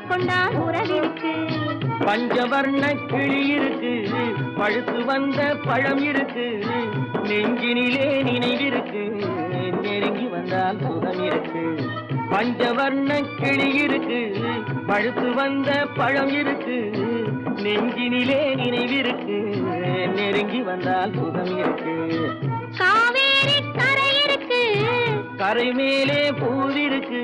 கொண்டால் உறவிருக்கு. பஞ்சவர்ண கிளி இருக்கு, பழுத்து வந்த பழம் இருக்கு, நெஞ்சினிலே நினைவிருக்கு, நெருங்கி வந்தால் சுகம் இருக்கு. பஞ்சவர்ண கிளி இருக்கு, பழுத்து வந்த பழம் இருக்கு, நெஞ்சினிலே நினைவிருக்கு, நெருங்கி வந்தால் சுகம் இருக்கு. காவேரி கரை இருக்கு, கரை மேலே பூவிருக்கு.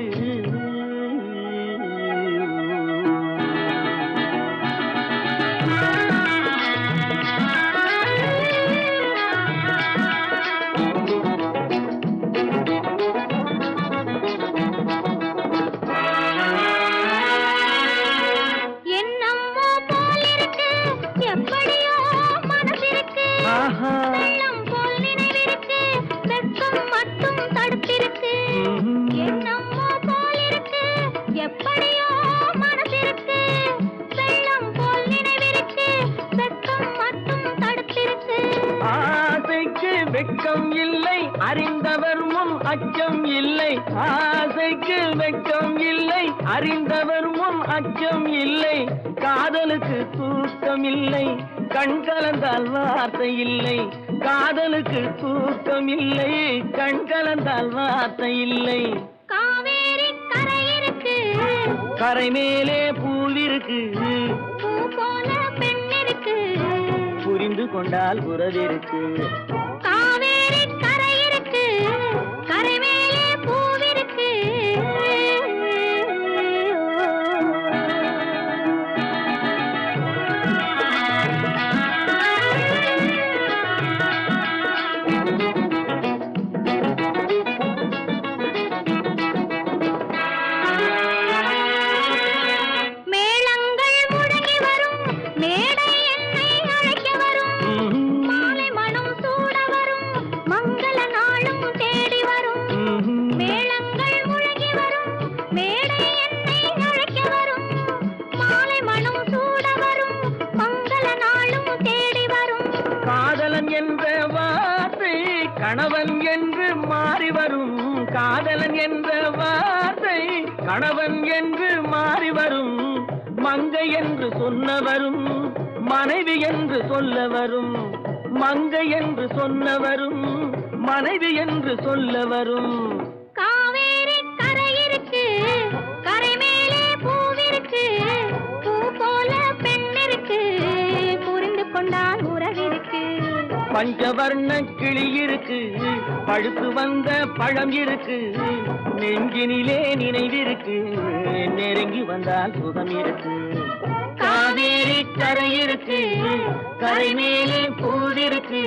வெள்ளம் போல் நினைவிருக்கு, வெட்கம் மட்டும் தடுத்திருக்கு. என்னமோ போல் இருக்கு, எப்படியோ மனசிருக்கு. வெள்ளம் போல் நினைவிருக்கு, வெட்கம் மட்டும் தடுத்திருக்கு. ஆசைக்கு வெட்கம் இல்லை, அறிந்தவர் முன் அச்சம் இல்லை. ஆசைக்கு வெட்கம் இல்லை, அறிந்தவர் முன் அச்சம் இல்லை. காதலுக்கு தூக்கம் இல்லை, கண் கலந்தால் வார்த்தை இல்லை. காதலுக்கு தூக்கம் இல்லை, கண் கலந்தால் வார்த்தை இல்லை. காவேரி கரை இருக்கு, கரை மேலே பூவிருக்கு, பூ போல பெண் இருக்கு, புரிந்து கொண்டால் உறவிருக்கு. காவேரி கரை இருக்கு, கரை மேலே பூவிருக்கு. என்ற வார்த்தை கணவன் என்று மாறி வரும். காதலன் என்ற வார்த்தை கணவன் என்று மாறி வரும். மங்கை என்று சொன்னவரும் மனைவி என்று சொல்ல வரும். மங்கை என்று சொன்னவரும் மனைவி என்று சொல்ல வரும். காவேரி கரை இருக்கு, கரை மேலே பூவிருக்கு, பூ போல பெண் இருக்கு, புரிந்து கொண்டால் உறவிருக்கு. பஞ்சவர்ண கிளி இருக்கு, பழுத்து வந்த பழம் இருக்கு, நெஞ்சினிலே நினைவிருக்கு, நெருங்கி வந்தால் சுகம் இருக்கு. காவேரி கரை இருக்கு, கரை மேலே பூவிருக்கு.